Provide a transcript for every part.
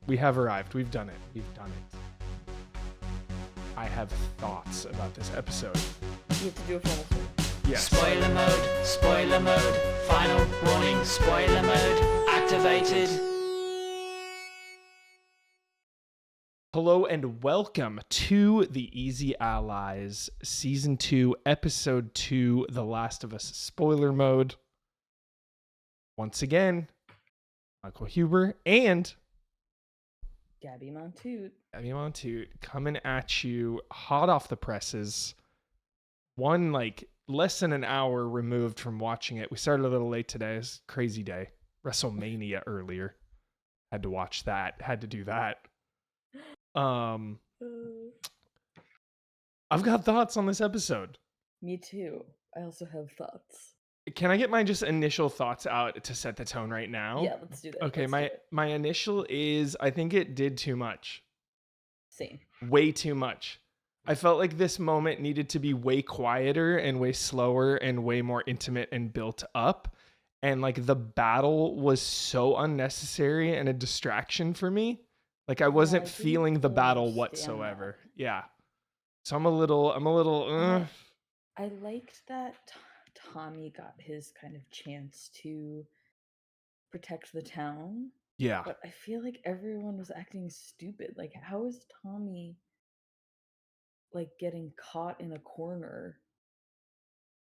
We have arrived. We've done it. We've done it. I have thoughts about this episode. You have to do a formal story. Yes. Spoiler mode, final warning, spoiler mode, activated. Hello and welcome to the Easy Allies Season 2, Episode 2, The Last of Us Spoiler Mode. Once again, Michael Huber and Gabby Montoot. coming at you hot off the presses. One, less than an hour removed from watching it. We started a little late today. It's a crazy day. WrestleMania earlier. Had to watch that. Had to do that. I've got thoughts on this episode. Me too. I also have thoughts. Can I get my just initial thoughts out to set the tone right now? Yeah, let's do that. Okay, my initial is I think it did too much. Same. Way too much. I felt like this moment needed to be way quieter and way slower and way more intimate and built up. And the battle was so unnecessary and a distraction for me. I wasn't feeling the battle whatsoever. That. Yeah. So I'm a little. I liked that Tommy got his kind of chance to protect the town. Yeah. But I feel like everyone was acting stupid. How is Tommy getting caught in a corner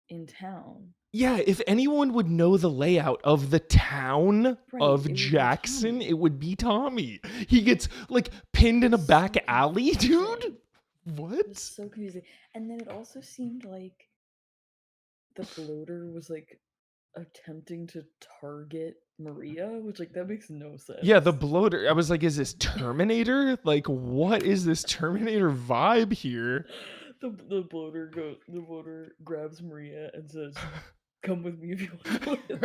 in town? Yeah, if anyone would know the layout of the town of Jackson, it would be Tommy. He gets pinned in a back alley, dude. What? It was so confusing. And then it also seemed like the bloater was attempting to target Maria, which that makes no sense. Yeah, the bloater. I was like, is this Terminator? What is this Terminator vibe here? The bloater grabs Maria and says, "Come with me if you want to."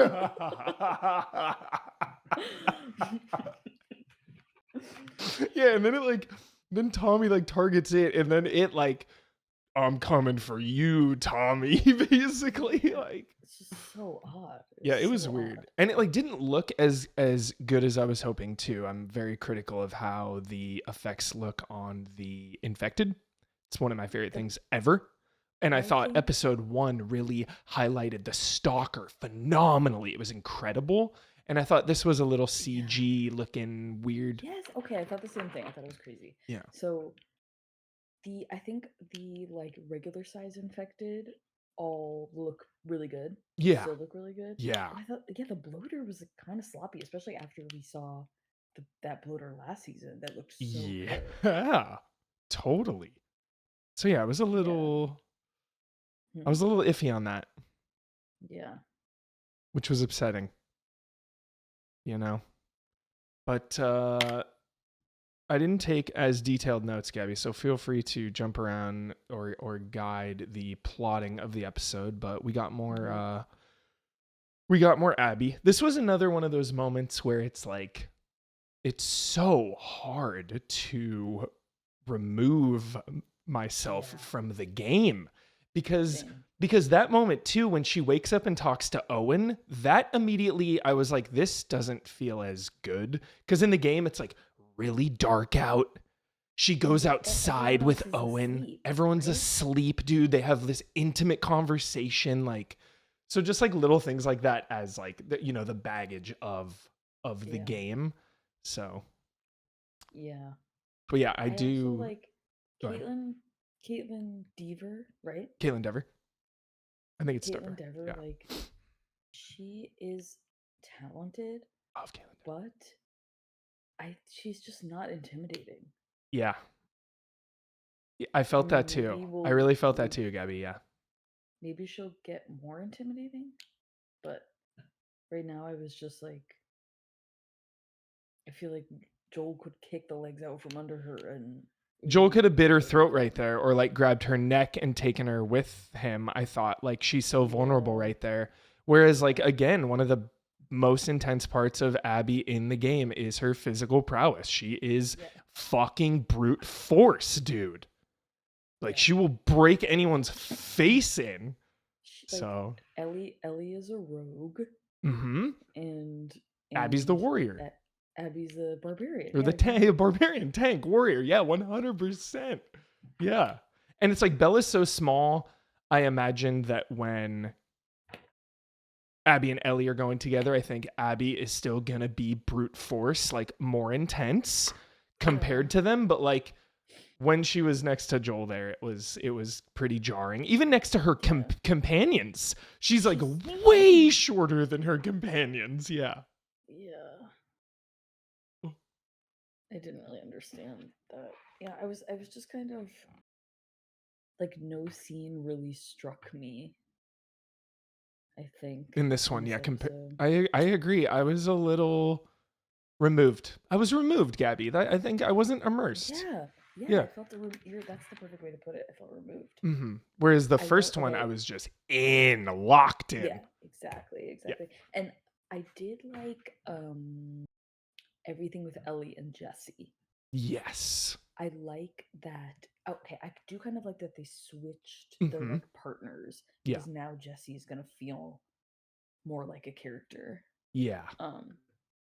Yeah, and then then Tommy targets it, and then it I'm coming for you, Tommy, basically. It's just so odd. It was weird. Odd. And it didn't look as good as I was hoping to. I'm very critical of how the effects look on the infected. It's one of my favorite things ever. And I thought episode 1 really highlighted the stalker phenomenally. It was incredible. And I thought this was a little CG looking weird. Yes. Okay. I thought the same thing. I thought it was crazy. Yeah. So I think the regular size infected all look really good. Yeah. Still look really good. Yeah. And I thought, the bloater was kind of sloppy, especially after we saw that bloater last season. That looked so good. Yeah. Totally. So yeah, I was a little iffy on that. Yeah. Which was upsetting. But I didn't take as detailed notes, Gabby, so feel free to jump around or guide the plotting of the episode, but we got more Abby. This was another one of those moments where it's it's so hard to remove myself from the game because that moment too, when she wakes up and talks to Owen, that immediately I was like, this doesn't feel as good, because in the game it's really dark out. She goes outside with Owen. Everyone's asleep, dude. They have this intimate conversation, so just little things like that as the baggage of the game. So yeah. But yeah, I do also Caitlin Dever, right? Caitlin Dever. I think it's Caitlin Dever. Yeah. She is talented. Love Caitlin Dever. But she's just not intimidating. Yeah. I felt that too. I really felt that too, Gabby. Yeah. Maybe she'll get more intimidating, but right now I was just I feel like Joel could kick the legs out from under her, and Joel could have bit her throat right there, or grabbed her neck and taken her with him. I thought she's so vulnerable right there. Whereas again, one of the most intense parts of Abby in the game is her physical prowess. She is fucking brute force, dude. She will break anyone's face in. So Ellie is a rogue. Mm-hmm. And Abby's the warrior. Abby's the barbarian. Or the tank, barbarian, tank, warrior. Yeah, 100%. Yeah. And it's like Bella's so small. I imagine that when Abby and Ellie are going together, I think Abby is still going to be brute force, like more intense compared to them. But like when she was next to Joel there, it was pretty jarring. Even next to her companions, she's like way shorter than her companions. Yeah. Yeah. I didn't really understand that. Yeah, I was just kind of like, no scene really struck me, I think. In this in one, yeah, episode. I agree. I was a little removed. I was removed, Gabby. I think I wasn't immersed. Yeah. I felt that's the perfect way to put it. I felt removed. Mm-hmm. Whereas the first one, I was just locked in. Yeah, exactly. Yeah. And I did like everything with Ellie and Jesse. Yes. I like that. Okay, I do kind of like that they switched their Mhm. like partners, Yeah. because now Jesse's gonna feel more like a character Yeah.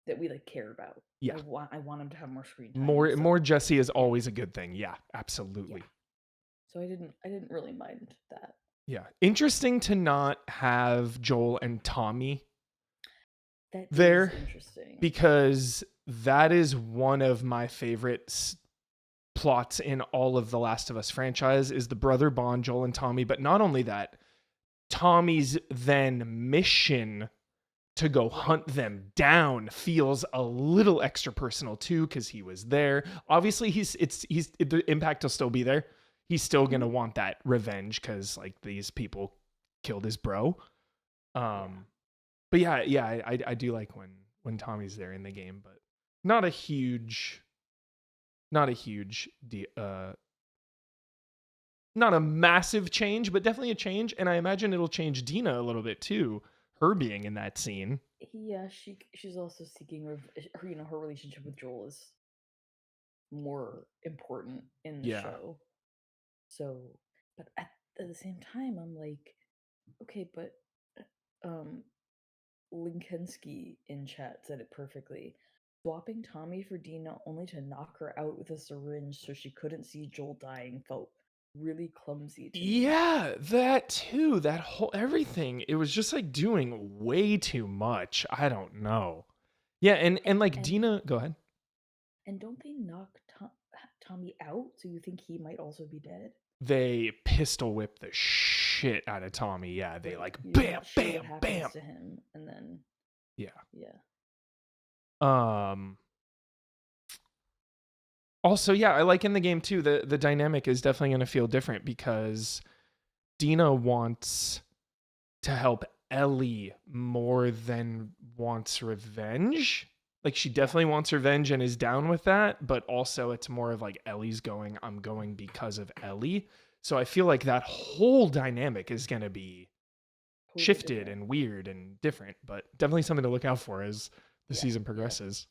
that we like care about. Yeah. I want him to have more screen time. More Jesse is always a good thing. Yeah, absolutely. Yeah. So I didn't really mind that. Yeah. Interesting to not have Joel and Tommy That there, is interesting. because that is one of my favorite plots in all of the Last of Us franchise, is the brother bond, Joel and Tommy. But not only that, Tommy's then mission to go hunt them down feels a little extra personal too, because he was there. Obviously, the impact will still be there. He's still gonna want that revenge because like these people killed his bro. But yeah, I do like when Tommy's there in the game, but not a huge not a massive change, but definitely a change. And I imagine it'll change Dina a little bit too, her being in that scene. Yeah, she's also seeking her, her relationship with Joel is more important in the show. So, but at the same time, I'm like, okay, but Linkensky in chat said it perfectly. Swapping Tommy for Dina only to knock her out with a syringe so she couldn't see Joel dying felt really clumsy to me. Yeah, that too. That whole everything. It was just like doing way too much. I don't know. Yeah, and like Dina, go ahead. And don't they knock Tommy out? So you think he might also be dead? They pistol whip the shit out of Tommy. Yeah, they like You bam, don't show bam, what happens bam. to him, and then Yeah. Yeah. Also, yeah, I like in the game too, the dynamic is definitely going to feel different because Dina wants to help Ellie more than wants revenge. Like she definitely wants revenge and is down with that, but also it's more of like Ellie's going, I'm going because of Ellie. So I feel like that whole dynamic is going to be totally shifted different and weird and different, but definitely something to look out for as the season progresses.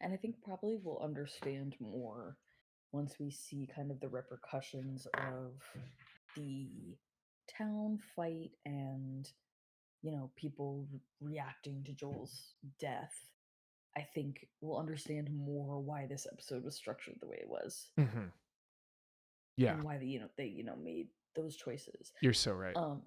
And I think probably we'll understand more once we see kind of the repercussions of the town fight and, people reacting to Joel's death. I think we'll understand more why this episode was structured the way it was. Mm-hmm. Yeah. And why they made those choices. You're so right. Oh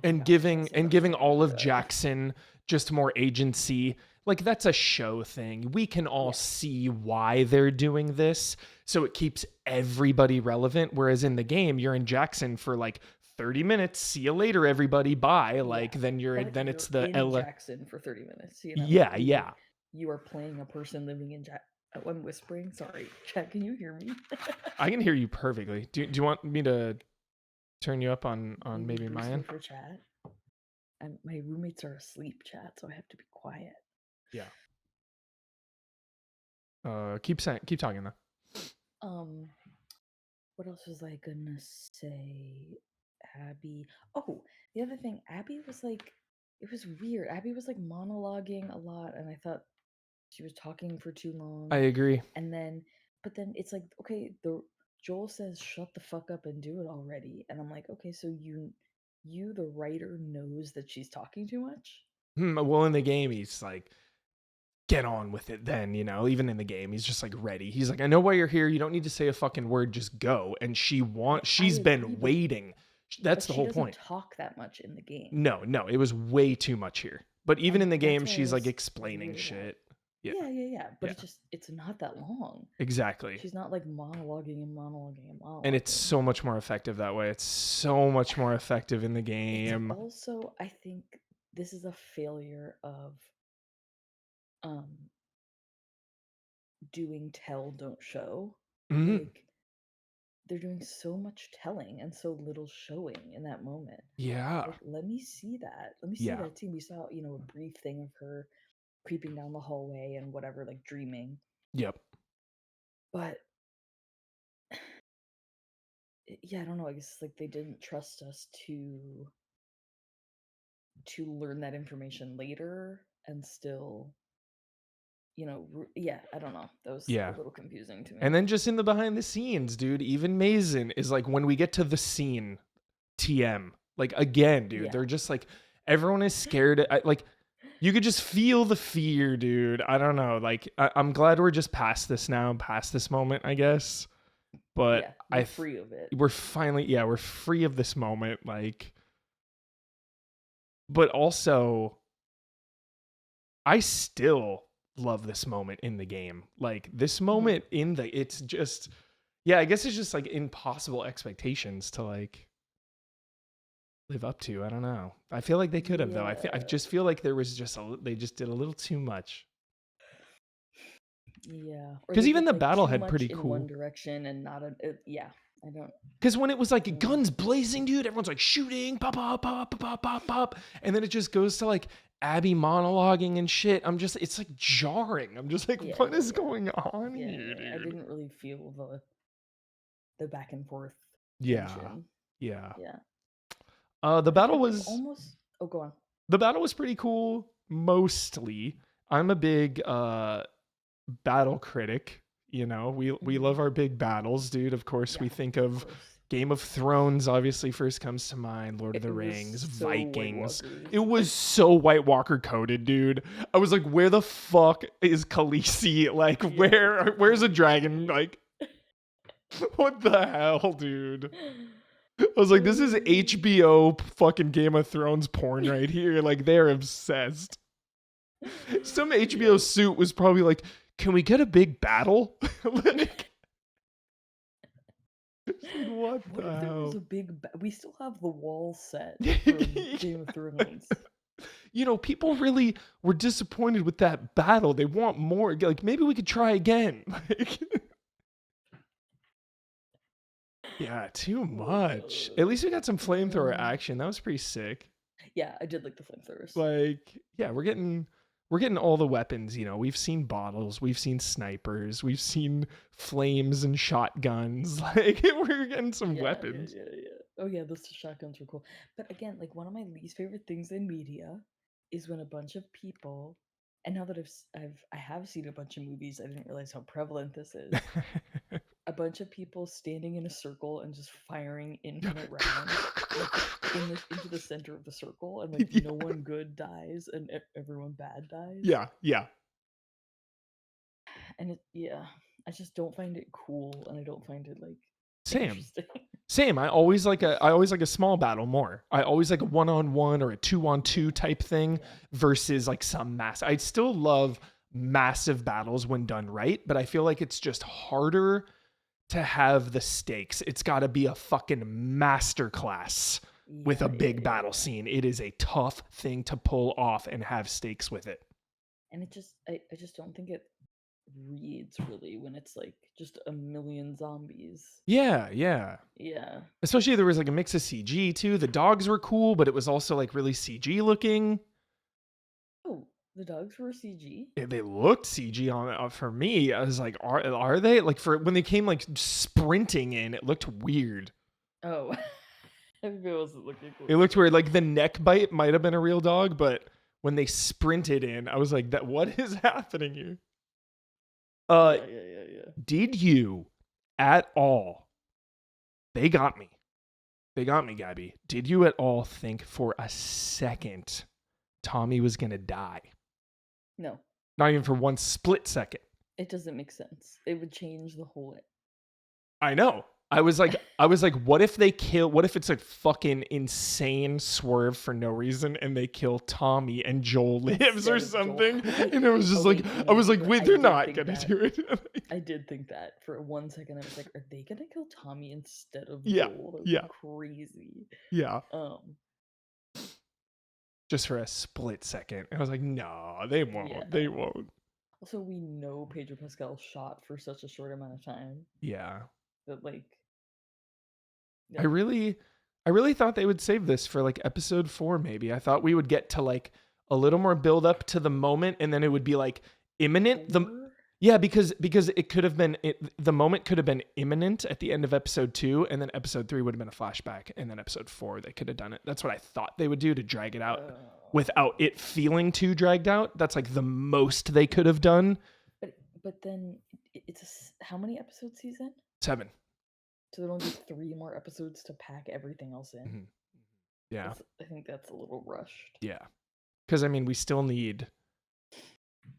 and giving all of Jackson just more agency. Like that's a show thing. We can all see why they're doing this, so it keeps everybody relevant. Whereas in the game, you're in Jackson for like 30 minutes. See you later, everybody. Bye. Like then it's the Jackson for 30 minutes. Yeah. You are playing a person living in Jackson. I'm whispering. Sorry, chat. Can you hear me? I can hear you perfectly. Do you want me to turn you up on maybe my end? For chat. And my roommates are asleep, chat, so I have to be quiet. Yeah. Keep talking though. What else was I gonna say? Abby. Oh, the other thing, Abby was like, it was weird. Abby was like monologuing a lot, and I thought she was talking for too long. I agree. But then it's like, okay, Joel says, "Shut the fuck up and do it already," and I'm like, okay, so you, the writer, knows that she's talking too much. Well, in the game, he's like, get on with it then, you know, even in the game. He's just like ready. He's like, I know why you're here. You don't need to say a fucking word. Just go. And she's agree, been but- waiting. That's the But whole she doesn't point. talk that much in the game. No, it was way too much here. But even And in the that's game, why I she's like was explaining weirded out. shit. Yeah, But Yeah. it's not that long. exactly. She's not like monologuing and monologuing and monologuing. And it's so much more effective that way. It's so much more effective in the game. It's also, I think this is a failure of doing tell, don't show. Mhm. Like they're doing so much telling and so little showing in that moment. Yeah. Like, let me see that. Let me see Yeah. that scene. We saw, a brief thing of her creeping down the hallway and whatever, like dreaming. Yep. But yeah, I don't know. I guess like they didn't trust us to learn that information later and still, I don't know. That was Yeah. a little confusing to me. And then just in the behind the scenes, dude, even Mason is like, when we get to the scene, TM, like again, dude, Yeah. they're just like, everyone is scared. Like, you could just feel the fear, dude. I don't know. Like, I'm glad we're just past this now, past this moment, I guess. But yeah, we're free of it. we're finally, we're free of this moment. Like, but also, I still love this moment in the game. Like, this moment it's just, I guess it's just like impossible expectations to like live up to. I don't know. I feel like they could have though. I just feel like there was they just did a little too much. Yeah, because even the battle too had much pretty in cool. one direction and not I don't. Because when it was like guns blazing, dude, everyone's like shooting, pop, pop, pop, pop, pop, pop, and then it just goes to like Abby monologuing and shit. It's like jarring. I'm just like, what is going on here, dude? I didn't really feel the back and forth. Yeah, tension. yeah. It The battle was was almost. Oh, go on. The battle was pretty cool. Mostly, I'm a big battle critic. You know, we love our big battles, dude. Of course, we think of Game of Thrones. Obviously, first comes to mind. Lord of the Rings, so Vikings. White Walkers. It was so White Walker coded, dude. I was like, where the fuck is Khaleesi? Like, where's a dragon? Like, what the hell, dude? I was like, this is HBO fucking Game of Thrones porn right here. Like, they're obsessed. Some HBO suit was probably like, can we get a big battle? Like, what the if there hell? was a big? We still have the wall set from Game of Thrones. You know, people really were disappointed with that battle. They want more. Like, maybe we could try again. Like, yeah, too much. At least we got some flamethrower action. That was pretty sick. Yeah, I did like the flamethrowers. Like, yeah, we're getting all the weapons. You know, we've seen bottles, we've seen snipers, we've seen flames and shotguns. Like, we're getting some weapons. Yeah. Oh yeah, those shotguns were cool. But again, like one of my least favorite things in media is when a bunch of people. And now that I have seen a bunch of movies, I didn't realize how prevalent this is. A bunch of people standing in a circle and just firing infinite rounds like, into the center of the circle, and like no one good dies and everyone bad dies. Yeah. And I just don't find it cool, and I don't find it like Same. interesting. I always like a small battle more. I always like a 1-on-1 or a 2-on-2 type thing versus like some mass. I still love massive battles when done right, but I feel like it's just harder to have the stakes. It's got to be a fucking masterclass with a big battle scene. It is a tough thing to pull off and have stakes with it. And I just don't think it reads really when it's like just a million zombies. Yeah. Especially there was like a mix of CG too. The dogs were cool, but it was also like really CG looking. Oh, the dogs were CG? They looked CG on for me. I was like, are they? Like for when they came like sprinting in, it looked weird. Oh. It wasn't looking cool. It looked weird. Like the neck bite might have been a real dog, but when they sprinted in, I was like, what is happening here? Yeah. Did you at all? They got me. They got me, Gabby. Did you at all think for a second Tommy was going to die? No. Not even for one split second. It doesn't make sense. It would change the whole. I know. I was like, what if it's a fucking insane swerve for no reason and they kill Tommy and Joel lives or something? And it was just I was like, wait, they're not gonna do it. I did think that for 1 second. I was like, are they gonna kill Tommy instead of Yeah, Joel? That would yeah. be crazy. Yeah. Just for a split second. I was like, no, they won't. Yeah. They won't. Also, we know Pedro Pascal shot for such a short amount of time Yeah. that like. I really thought they would save this for like episode 4, maybe. I thought we would get to like a little more build up to the moment, and then it would be like imminent. Because it could have been the moment could have been imminent at the end of episode 2, and then episode 3 would have been a flashback, and then episode 4 they could have done it. That's what I thought they would do to drag it out without it feeling too dragged out. That's like the most they could have done. But then it's how many episode season? 7. So there'll be 3 more episodes to pack everything else in. Mm-hmm. Yeah. I think that's a little rushed. Yeah. Because, I mean, we still need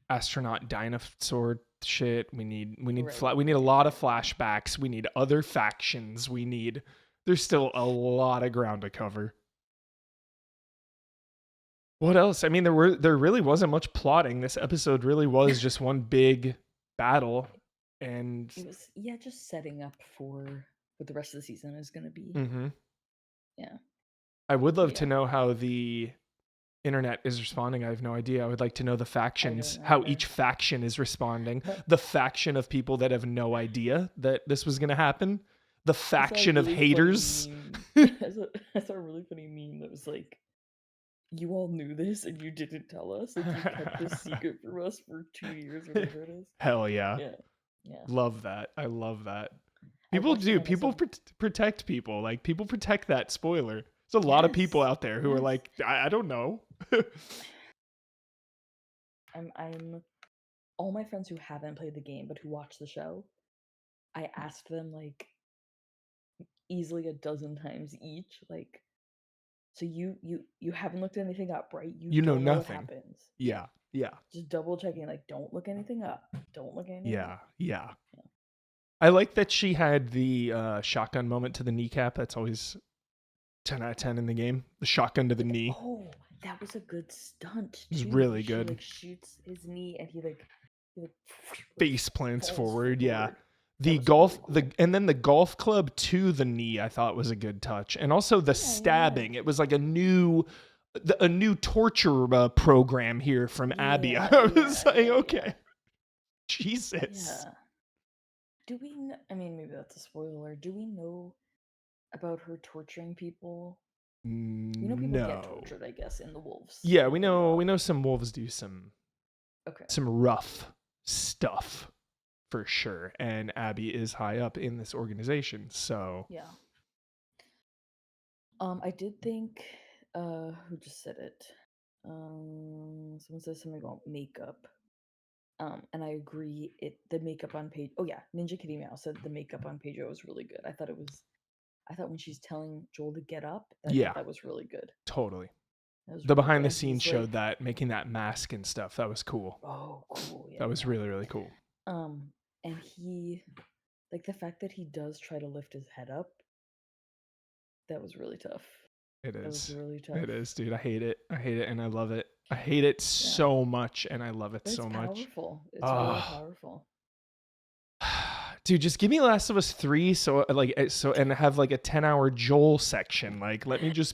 astronaut dinosaur shit. We need we need a lot of flashbacks. We need other factions. There's still a lot of ground to cover. What else? I mean, there really wasn't much plotting. This episode really was just one big battle. And it was, just setting up for what the rest of the season is going to be. Mm-hmm. Yeah. I would love to know how the internet is responding. I have no idea. I would like to know the factions, how each faction is responding. The faction of people that have no idea that this was going to happen. The faction of haters. I saw a really funny meme that was like, you all knew this and you didn't tell us. Like, you kept this secret from us for 2 years or whatever it is. Hell yeah. Yeah. Love that. I love that. People do. People protect people. Like, people protect that spoiler. There's a lot of people out there who are like, I don't know. I'm all my friends who haven't played the game but who watch the show, I asked them like easily a dozen times each, like, so you haven't looked anything up, right? You know don't nothing. What happens. Yeah. Just double checking, like, don't look anything up. Don't look anything up. Yeah. I like that she had the shotgun moment to the kneecap. That's always 10 out of 10 in the game. The shotgun to the knee. Oh, that was a good stunt. It was really good. She like shoots his knee and he face plants forward. Yeah. The golf, and then the golf club to the knee, I thought was a good touch, and also the stabbing. It was like a new torture program here from Abby. I was like, okay, Jesus. Yeah. Do we? I mean, maybe that's a spoiler. Do we know about her torturing people? We know people get tortured, I guess, in the wolves. Yeah, we know some wolves do some rough stuff. For sure, and Abby is high up in this organization, so yeah. I did think, who just said it? Someone said something about makeup, and I agree. The makeup on Pedro. Oh yeah, Ninja Kitty Meow said the makeup on Pedro was really good. I thought when she's telling Joel to get up, that was really good. Totally. The behind the scenes showed that making that mask and stuff. That was cool. Oh, cool! Yeah, that was really, really cool. And he, like, the fact that he does try to lift his head up, that was really tough. It is. That was really tough. It is, dude. I hate it, and I love it. I hate it so much, and I love it so much. It's powerful. It's really powerful. Dude, just give me Last of Us 3 and have like a 10-hour Joel section. Like, let me just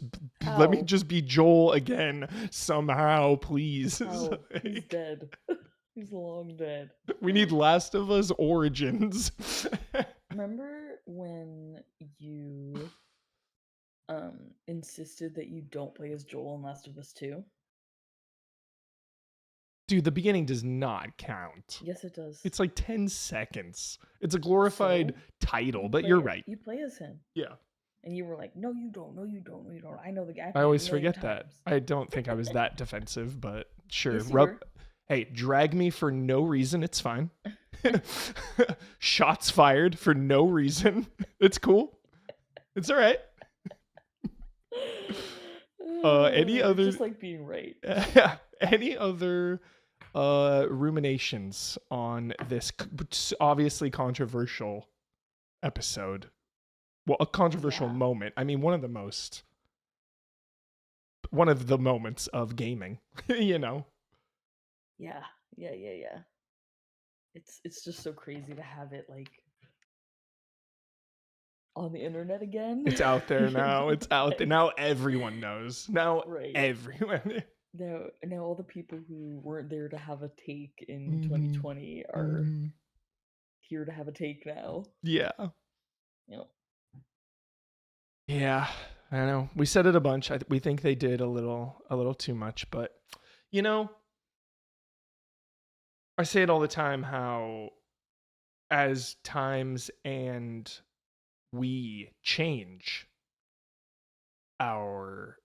be Joel again somehow, please. He's dead. He's long dead. We need Last of Us Origins. Remember when you insisted that you don't play as Joel in Last of Us 2? Dude, the beginning does not count. Yes, it does. It's like 10 seconds. It's a glorified title, but you're right. You play as him. Yeah. And you were like, no, you don't. No, you don't. No, you don't. I know the guy. I always forget that. I don't think I was that defensive, but sure. Yes, Hey, drag me for no reason. It's fine. Shots fired for no reason. It's cool. It's all right. Any other? Just like being right. Any other ruminations on this obviously controversial episode. Well, a controversial moment. I mean, one of the moments of gaming, you know? Yeah. It's just so crazy to have it like on the internet again. It's out there now. It's out there. Now everyone knows. Now Right. everyone. Now all the people who weren't there to have a take in 2020 are here to have a take now. Yeah. Yep. Yeah, I know. We said it a bunch. We think they did a little too much, but you know, I say it all the time how as times and we change, our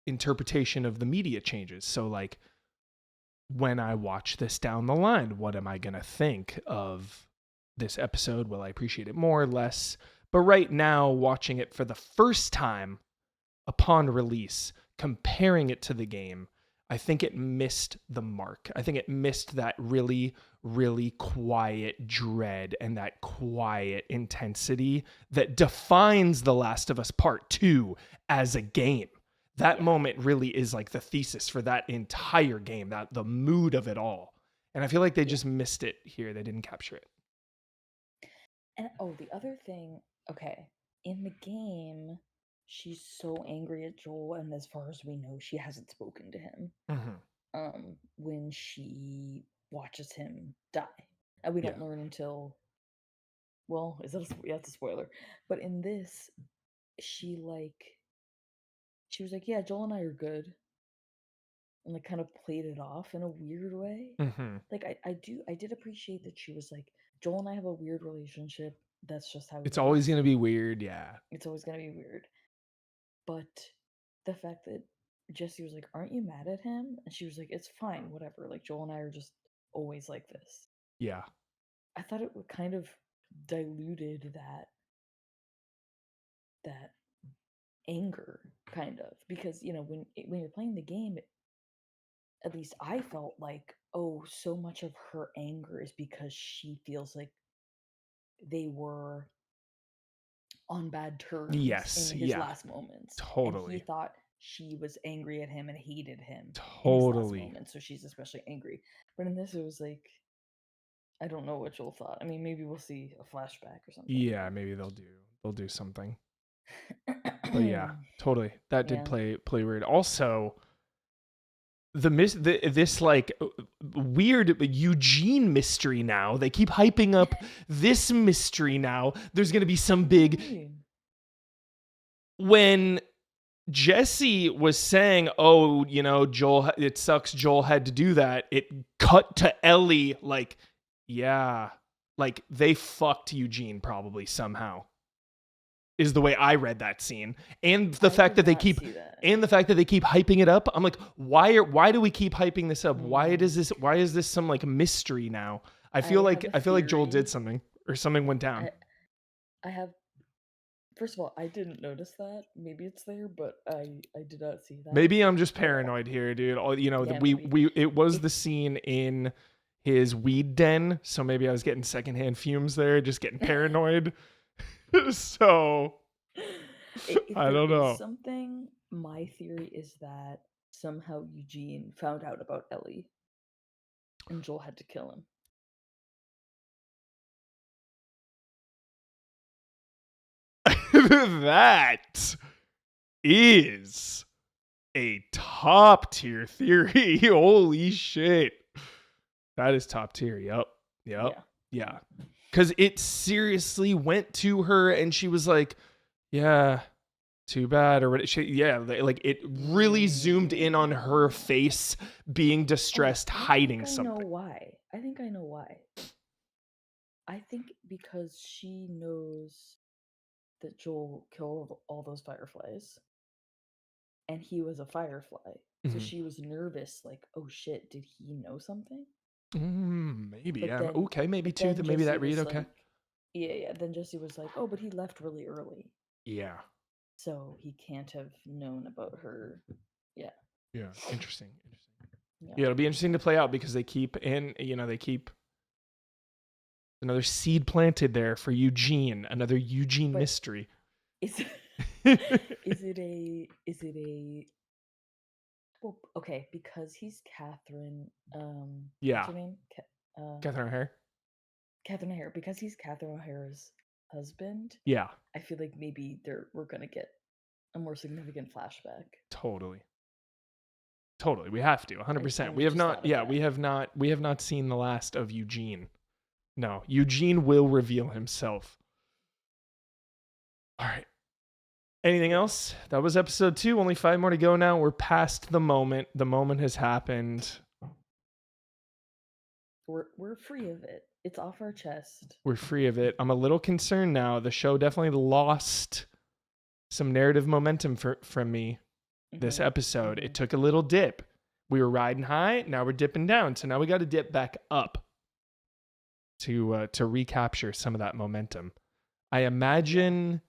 interpretation of the media changes. So like when I watch this down the line, what am I going to think of this episode? Will I appreciate it more or less? But right now, watching it for the first time upon release, comparing it to the game, I think it missed the mark. I think it missed that really, really quiet dread and that quiet intensity that defines The Last of Us Part 2 as a game. That moment really is like the thesis for that entire game, that the mood of it all. And I feel like they just missed it here. They didn't capture it. And the other thing, okay, in the game, she's so angry at Joel, and as far as we know, she hasn't spoken to him. When she watches him die, and we don't learn until, well, it's a spoiler, but in this, she was like, yeah, Joel and I are good, and like kind of played it off in a weird way. Like I did appreciate that she was like, Joel and I have a weird relationship. That's just how it's always going to be weird. Yeah. It's always going to be weird. But the fact that Jesse was like, aren't you mad at him? And she was like, it's fine, whatever. Like, Joel and I are just always like this. Yeah. I thought it would kind of diluted that anger, kind of. Because, you know, when you're playing the game, at least I felt like, oh, so much of her anger is because she feels like they were on bad terms in his last moments. Totally. And he thought she was angry at him and hated him in his last moment, so she's especially angry. But in this, it was like, I don't know what Joel thought. I mean, maybe we'll see a flashback or something. Yeah, maybe they'll do something. But yeah, totally. That did play weird. Also, this like weird Eugene mystery now. They keep hyping up this mystery now. There's going to be some big... When Jesse was saying, oh, you know, Joel, it sucks Joel had to do that, it cut to Ellie like, yeah, like they fucked Eugene probably somehow. Is the way I read that scene, and the fact that they keep hyping it up. I'm like, why do we keep hyping this up? Why is this some like mystery now? I feel like Joel did something or something went down. First of all, I didn't notice that. Maybe it's there, but I did not see that. Maybe I'm just paranoid here, dude. You know, it was the scene in his weed den, so maybe I was getting secondhand fumes there, just getting paranoid. So I don't know. Something. My theory is that somehow Eugene found out about Ellie, and Joel had to kill him. That is a top tier theory. Holy shit. That is top tier. Yep. Yeah. Because it seriously went to her and she was like, yeah, too bad. Or like it really zoomed in on her face being distressed, hiding something. I think I know why. I think because she knows that Joel killed all those fireflies and he was a firefly. So she was nervous, like, oh shit, did he know something? Maybe, yeah. Okay, maybe too. Maybe that read, okay. Like, yeah. Then Jesse was like, oh, but he left really early. Yeah. So he can't have known about her. Yeah. Yeah, interesting. Yeah, it'll be interesting to play out because they keep another seed planted there for Eugene, another Eugene But mystery. Is it a well, okay, because he's Catherine, Yeah. what's her name? Catherine O'Hare? Catherine O'Hare. Because he's Catherine O'Hare's husband, Yeah. I feel like maybe we're gonna get a more significant flashback. Totally. We have to, 100%. We have not, we have not seen the last of Eugene. No, Eugene will reveal himself. All right. Anything else? That was episode 2. Only 5 more to go now. We're past the moment. The moment has happened. We're free of it. It's off our chest. We're free of it. I'm a little concerned now. The show definitely lost some narrative momentum from me this episode. It took a little dip. We were riding high. Now we're dipping down. So now we got to dip back up to recapture some of that momentum. I imagine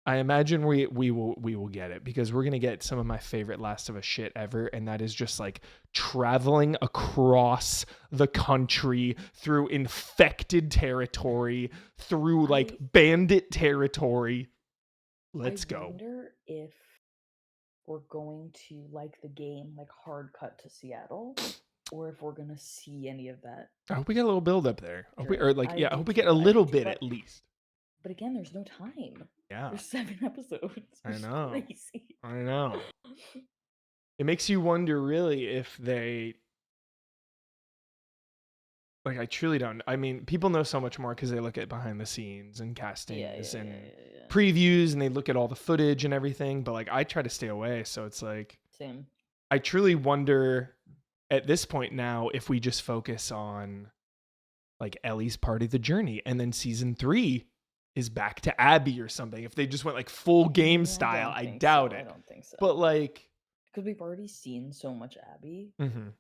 we will get it because we're going to get some of my favorite Last of Us shit ever. And that is just like traveling across the country through infected territory, through like bandit territory. Let's go. I wonder if we're going to, like the game, like hard cut to Seattle, or if we're going to see any of that. I hope we get a little build up there. I hope we get too, a little bit at least. But again, there's no time. Yeah. There's 7 episodes. I know. Crazy. I know. It makes you wonder really if they, like, I truly don't. I mean, people know so much more because they look at behind the scenes and castings and previews, and they look at all the footage and everything. But like, I try to stay away. So it's like, same. I truly wonder at this point now if we just focus on like Ellie's part of the journey, and then season 3 is back to Abby or something. If they just went like full game style, I doubt it. I don't think so. But like, because we've already seen so much Abby and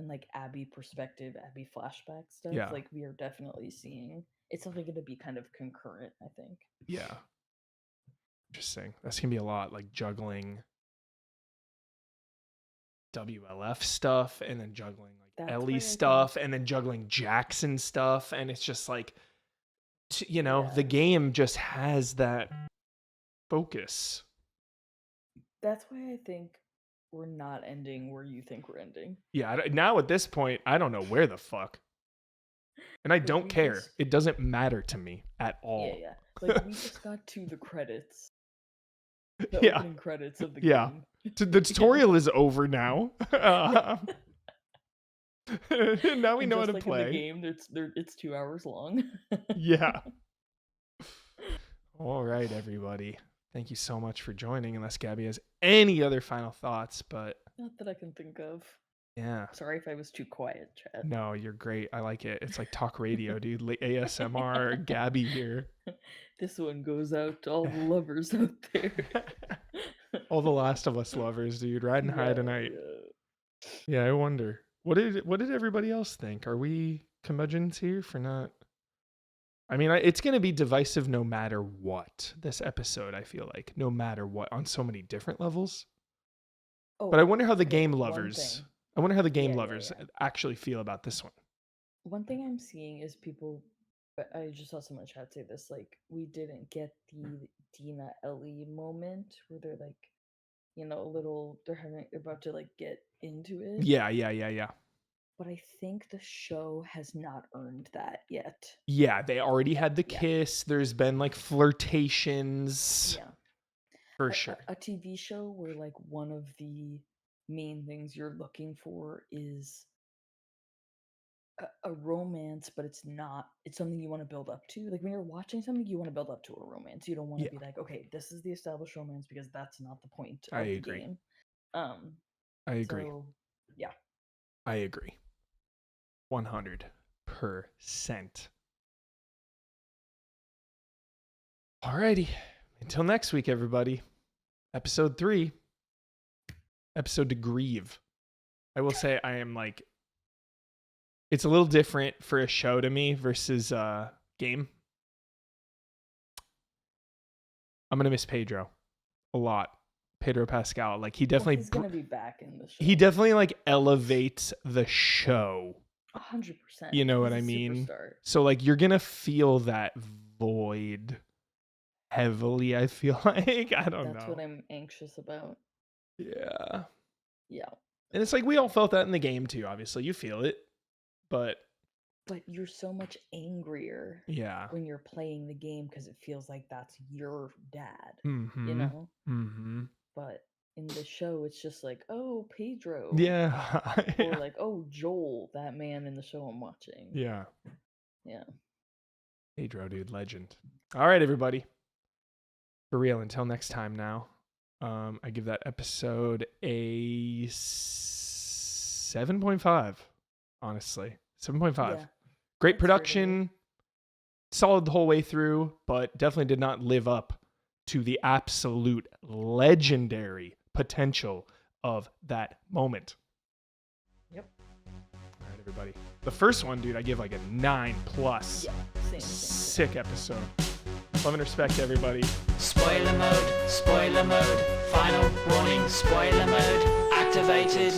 like Abby perspective, Abby flashback stuff. Yeah. Like we are definitely seeing. It's something going to be kind of concurrent, I think. Yeah. Interesting. That's gonna be a lot, like juggling WLF stuff and then juggling like Ellie stuff and then juggling Jackson stuff, and it's just like, the game just has that focus. That's why I think we're not ending where you think we're ending. Yeah, now at this point, I don't know where the fuck. And I don't care. It doesn't matter to me at all. Yeah. Like, we just got to the credits. The opening credits of the game. The tutorial is over now. Now we know how to play. In the game, it's 2 hours long. Yeah. All right, everybody. Thank you so much for joining. Unless Gabby has any other final thoughts, but not that I can think of. Yeah. Sorry if I was too quiet, Chad. No, you're great. I like it. It's like talk radio, dude. ASMR, Gabby here. This one goes out to all the lovers out there. All the Last of Us lovers, dude. Riding high tonight. Yeah, I wonder. What did everybody else think? Are we curmudgeons here for not? I mean, it's going to be divisive no matter what. This episode, I feel like, no matter what, on so many different levels. But I wonder how the game lovers. I wonder how the game lovers actually feel about this one. One thing I'm seeing is people. I just saw someone in chat say this. Like, we didn't get the Dina Ellie moment where they're like, a little. They're about to like get into it. Yeah. But I think the show has not earned that yet. Yeah, they already had the kiss. There's been like flirtations. Yeah. For sure. A TV show where like one of the main things you're looking for is a romance, but it's not. It's something you want to build up to. Like when you're watching something, you want to build up to a romance. You don't want to be like, okay, this is the established romance because that's not the point of the game. I agree. So, yeah. I agree. 100%. Alrighty. Until next week, everybody. Episode 3. Episode to grieve. I will say I am like, it's a little different for a show to me versus game. I'm going to miss Pedro a lot. Pedro Pascal. Like he Well, definitely he's gonna be back in the show. he definitely like elevates the show. 100%. You know what He's I a mean? superstar. So like you're gonna feel that void heavily, I feel like. I don't That's know. what I'm anxious about. Yeah. Yeah. And it's like we all felt that in the game too, obviously. You feel it. But you're so much angrier yeah. when you're playing the game because it feels like that's your dad, Mm-hmm. you know? Mm-hmm. But in the show, it's just like, oh, Pedro. Yeah. Or like, oh, Joel, that man in the show I'm watching. Yeah. Yeah. Pedro, dude, legend. All right, everybody. For real, until next time now. I give that episode a 7.5, honestly. 7.5. Yeah, Great that's production, solid the whole way through, but definitely did not live up to the absolute legendary potential of that moment. Yep. All right, everybody. The first one, dude, I give like a 9+. Yeah, same. Sick episode. Love and respect to everybody. Spoiler mode, final warning, spoiler mode activated.